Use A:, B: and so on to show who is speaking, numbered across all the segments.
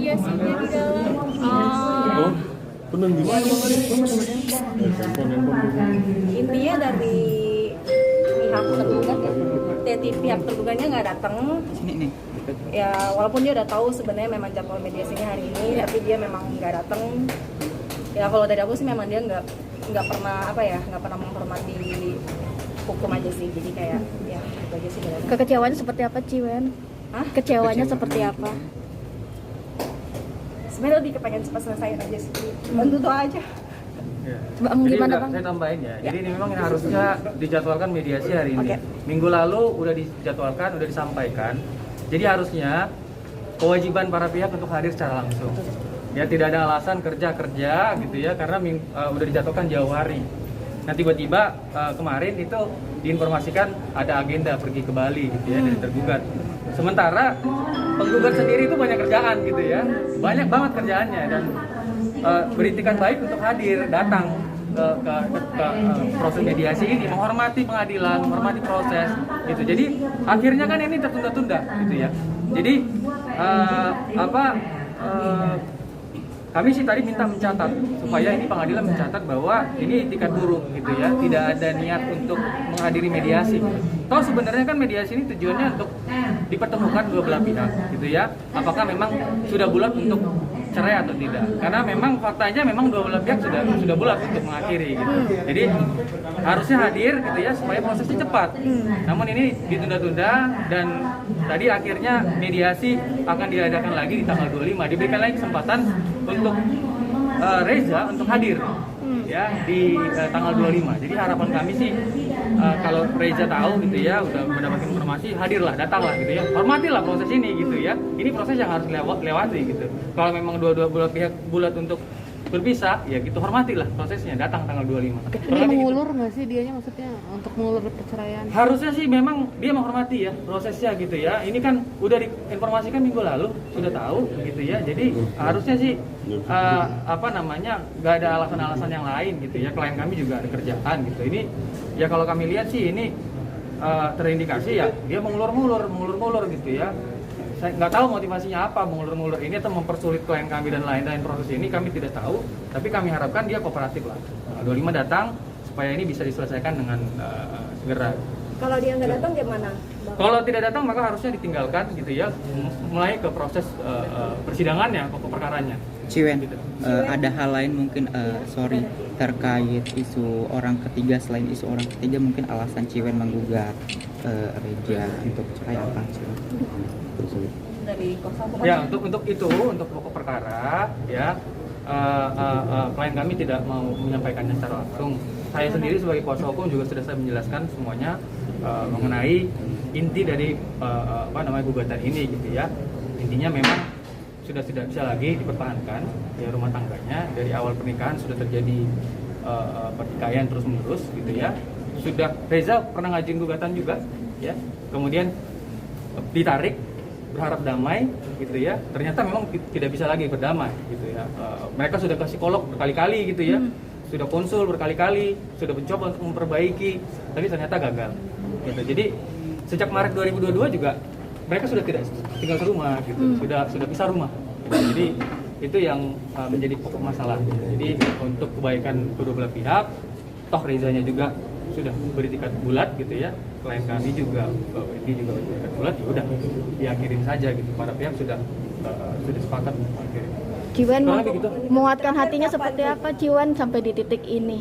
A: mediasinya di dalam.
B: Oh, bener gimana bang tadi?
A: Intinya dari pihak tergugat ya, pihak tergugatnya nggak datang.
C: Sini nih.
A: Ya walaupun dia udah tahu sebenarnya memang jadwal mediasinya hari ini, tapi dia memang nggak datang. Ya kalau dari aku sih memang dia nggak pernah nggak pernah menghormati hukum aja sih. Jadi kayak ya itu aja sih.
D: Kekecewanya seperti apa, Ciwen?
A: Hah?
D: Kecewanya seperti apa?
A: Sebenarnya lebih kepengen cepat selesai aja sih. Bantu doa aja.
E: Ya.
D: Bang,
E: Jadi
D: gimana,
E: udah,
D: Bang?
E: saya tambahin ya. Jadi ini memang harusnya dijadwalkan mediasi hari ini.
A: Oke.
E: Minggu lalu udah dijadwalkan, udah disampaikan. Jadi harusnya kewajiban para pihak untuk hadir secara langsung. Ya tidak ada alasan kerja gitu ya karena udah dijadwalkan jauh hari. Nah tiba-tiba kemarin itu diinformasikan ada agenda pergi ke Bali gitu ya dari tergugat. Sementara penggugat sendiri itu banyak kerjaan gitu ya, banyak banget kerjaannya dan beritikat baik untuk hadir datang ke proses mediasi ini, menghormati pengadilan, menghormati proses gitu. Jadi akhirnya kan ini tertunda-tunda gitu ya. Jadi kami sih tadi minta mencatat supaya ini pengadilan mencatat bahwa ini itikat buruk gitu ya, tidak ada niat untuk menghadiri mediasi. Toh sebenarnya kan mediasi ini tujuannya untuk dipertemukan dua belah pihak gitu ya. Apakah memang sudah bulat untuk cerai atau tidak? Karena memang faktanya memang dua belah pihak sudah bulat untuk mengakhiri gitu. Jadi harusnya hadir gitu ya supaya prosesnya cepat. Namun ini ditunda-tunda dan tadi akhirnya mediasi akan diadakan lagi di tanggal 25. Diberikan lagi kesempatan untuk Reza untuk hadir ya di tanggal 25. Jadi harapan kami sih kalau Reza tahu gitu ya udah mendapatkan informasi, hadirlah, datanglah gitu ya. Hormatilah proses ini gitu ya. Ini proses yang harus lewati gitu. Kalau memang dua-dua belah pihak bulat untuk berpisah ya gitu, hormatilah prosesnya, datang tanggal 25.
F: Ini mengulur nggak sih dianya, maksudnya untuk mengulur perceraian?
E: Harusnya sih memang dia menghormati ya prosesnya gitu ya. Ini kan udah diinformasikan minggu lalu, sudah tahu gitu ya. Jadi harusnya sih nggak ada alasan-alasan yang lain gitu ya. Klien kami juga ada kerjaan gitu. Ini ya kalau kami lihat sih ini terindikasi ya dia mengulur gitu ya. Saya nggak tahu motivasinya apa mengulur-ngulur ini atau mempersulit klien kami dan lain-lain proses ini kami tidak tahu, tapi kami harapkan dia kooperatif lah. 25 datang supaya ini bisa diselesaikan dengan segera.
A: Kalau dia nggak datang gimana?
E: Kalau tidak datang maka harusnya ditinggalkan gitu ya, mulai ke proses persidangannya, pokok perkaranya.
C: Ciwen,
E: Gitu.
C: ada hal lain mungkin terkait isu orang ketiga, selain isu orang ketiga mungkin alasan Ciwen menggugat Reza untuk cerai apa Ciwen?
A: Dari kuasa hukum
E: Ya untuk pokok perkara ya klien kami tidak mau menyampaikannya secara langsung. Saya sendiri sebagai kuasa hukum juga sudah saya menjelaskan semuanya mengenai inti dari gugatan ini gitu ya. Intinya memang sudah tidak bisa lagi dipertahankan ya rumah tangganya. Dari awal pernikahan sudah terjadi pertikaian terus menerus gitu ya. Sudah Reza pernah ngajuin gugatan juga ya. Kemudian ditarik, berharap damai gitu ya, ternyata memang tidak bisa lagi berdamai gitu ya. Mereka sudah ke psikolog berkali-kali gitu ya, sudah konsul berkali-kali, sudah mencoba untuk memperbaiki, tapi ternyata gagal gitu. Jadi sejak Maret 2022 juga mereka sudah tidak tinggal ke rumah gitu, sudah pisah rumah gitu. Jadi itu yang menjadi pokok masalah gitu. Jadi untuk kebaikan kedua belah pihak, toh Rezanya juga sudah beritikat bulat gitu ya, klien kami juga ini juga beritikat bulat, ya udah diakhirin saja gitu. Para pihak sudah sepakat untuk akhir.
D: Ciwen
E: Gitu.
D: menguatkan hatinya seperti apa, Ciwen, sampai di titik ini?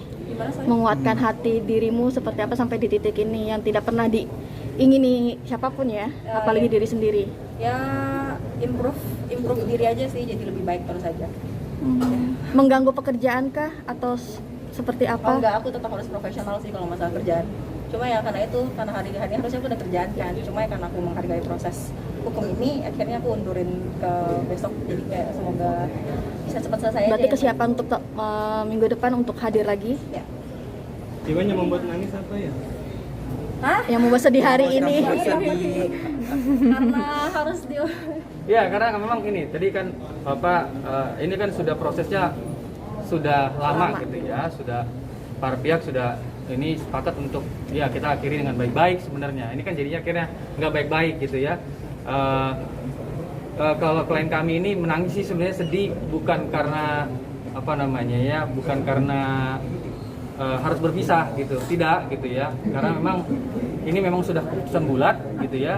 D: Menguatkan hati dirimu seperti apa sampai di titik ini yang tidak pernah diingini siapapun ya, apalagi diri sendiri?
A: ya improve diri aja sih, jadi lebih baik terus saja.
D: Mengganggu pekerjaan kah atau seperti
A: Oh
D: apa?
A: enggak, aku tetap harus profesional sih kalau masalah kerjaan. Cuma ya karena hari-hari harusnya aku udah kerjaan kan. Cuma ya karena aku menghargai proses hukum ini, akhirnya aku undurin ke besok. Jadi kayak semoga bisa cepat selesai.
D: Berarti
A: aja.
D: kesiapan untuk minggu depan untuk hadir lagi?
A: Ya.
B: Ciwen yang membuat nangis apa ya?
A: Hah?
D: Yang membuat sedih hari ini?
A: Karena harus di.
E: Ya karena memang ini tadi kan Bapak ini kan sudah prosesnya sudah lama gitu ya, sudah para pihak sudah ini sepakat untuk ya kita akhiri dengan baik-baik sebenarnya. Ini kan jadinya akhirnya nggak baik-baik gitu ya. kalau klien kami ini menangis sih sebenarnya sedih, bukan karena apa namanya ya, bukan karena harus berpisah gitu, tidak gitu ya, karena memang ini memang sudah keputusan bulat gitu ya,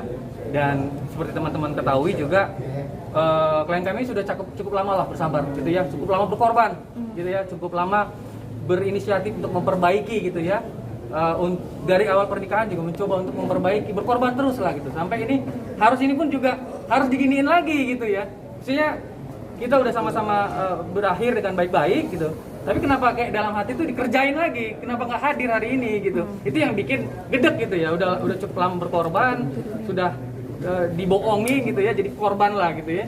E: dan seperti teman-teman ketahui juga klien kami sudah cukup lama lah bersabar gitu ya, cukup lama berkorban gitu ya, cukup lama berinisiatif untuk memperbaiki gitu ya. Dari awal pernikahan juga mencoba untuk memperbaiki, berkorban terus lah gitu, sampai ini pun juga harus diginiin lagi gitu ya. Maksudnya kita udah sama-sama berakhir dengan baik-baik gitu, tapi kenapa kayak dalam hati tuh dikerjain lagi, kenapa nggak hadir hari ini gitu. Itu yang bikin gedek gitu ya, udah cukup lama berkorban, sudah dibohongi gitu ya, jadi korban lah gitu ya.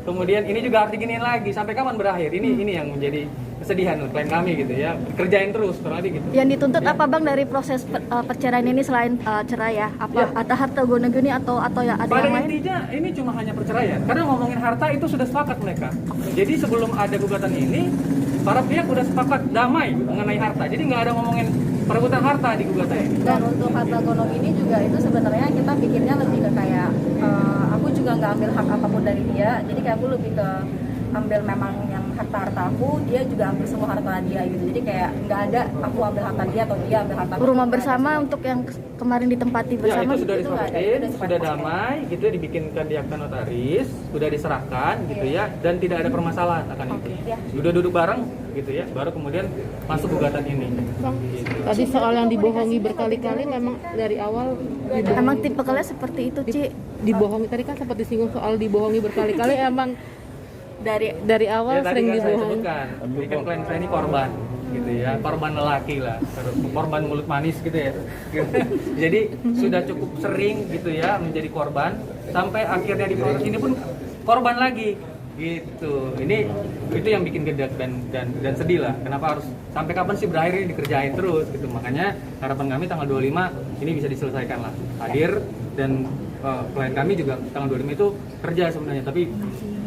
E: Kemudian ini juga harus diginiin lagi, sampai kapan berakhir? Ini yang menjadi kesedihan klien kami gitu ya, kerjain terus kurang lebih gitu.
D: Yang dituntut
E: Ya.
D: apa Bang dari proses perceraian ini selain cerai ya? Apa ada harta guna-guni atau ya ada
E: Pada
D: yang lain?
E: intinya ini cuma hanya perceraian, karena ngomongin harta itu sudah sepakat mereka. Jadi sebelum ada gugatan ini, para pihak sudah sepakat damai mengenai harta. Jadi nggak ada ngomongin perebutan harta di gugatan ini.
A: Dan untuk harta gono ini juga itu sebenarnya kita pikirnya lebih ke kayak aku juga nggak ambil hak apapun dari dia, jadi kayak aku lebih ke ambil memang yang harta aku, dia juga ambil semua harta dia gitu. Jadi kayak nggak ada aku ambil harta dia atau dia ambil harta aku.
D: Rumah bersama untuk yang kemarin ditempati
E: Ya
D: bersama.
E: itu sudah
A: itu nggak ada,
E: disepakatin,
A: itu
E: sudah damai, gitu ya, dibikinkan di akta notaris, sudah diserahkan gitu ya, dan tidak ada permasalahan akan itu.
A: Ya.
E: Sudah duduk bareng gitu ya, baru kemudian masuk gugatan ini.
F: Bang,
E: Gitu.
F: tadi soal yang dibohongi berkali-kali memang dari awal
D: Emang tipe kalian seperti itu, Ci?
F: dibohongi, tadi kan sempat disinggung soal dibohongi berkali-kali, emang dari awal
E: Ya, tadi
F: sering
E: kan saya
F: dibohongi.
E: sebutkan, ini kan klien saya ini korban gitu ya, korban lelaki lah, korban mulut manis gitu ya. Jadi sudah cukup sering gitu ya menjadi korban, sampai akhirnya di proses ini pun korban lagi gitu. Ini itu yang bikin gedek dan sedih lah. Kenapa harus sampai kapan sih berakhir ini dikerjain terus gitu. Makanya harapan kami tanggal 25 ini bisa diselesaikan lah. Hadir, dan klien kami juga tanggal 25 itu kerja sebenarnya, tapi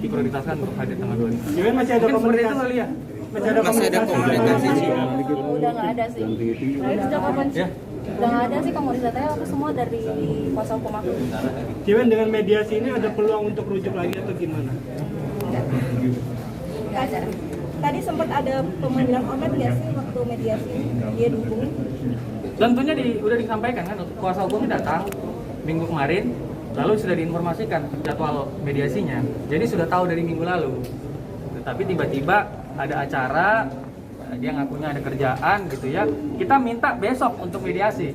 E: diprioritaskan untuk hadir tanggal 25.
B: Jadi masih ada
E: Mungkin seperti itu
B: komunikasi.
E: kali ya.
C: Masih ada komunikasi sih.
A: Udah nggak ada sih. Sejak kapan sih?
E: Ya.
A: Udah nggak ada sih komunikasinya, aku semua dari kuasa hukum aku.
B: Ciwen, dengan mediasi ini ada peluang untuk rujuk lagi atau gimana?
A: Nggak ada.
G: Tadi sempat ada pemanggilan online nggak sih waktu mediasi dia dihubungi?
E: Tentunya udah disampaikan kan, kuasa hukumnya datang minggu kemarin, lalu sudah diinformasikan jadwal mediasinya. Jadi sudah tahu dari minggu lalu. Tetapi tiba-tiba ada acara, dia ngakunya ada kerjaan gitu ya. Kita minta besok untuk mediasi.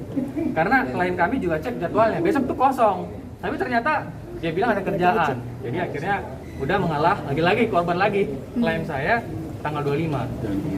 E: Karena klien kami juga cek jadwalnya, besok tuh kosong. Tapi ternyata dia bilang ada kerjaan. Jadi akhirnya udah mengalah, lagi-lagi korban lagi klien saya tanggal 25.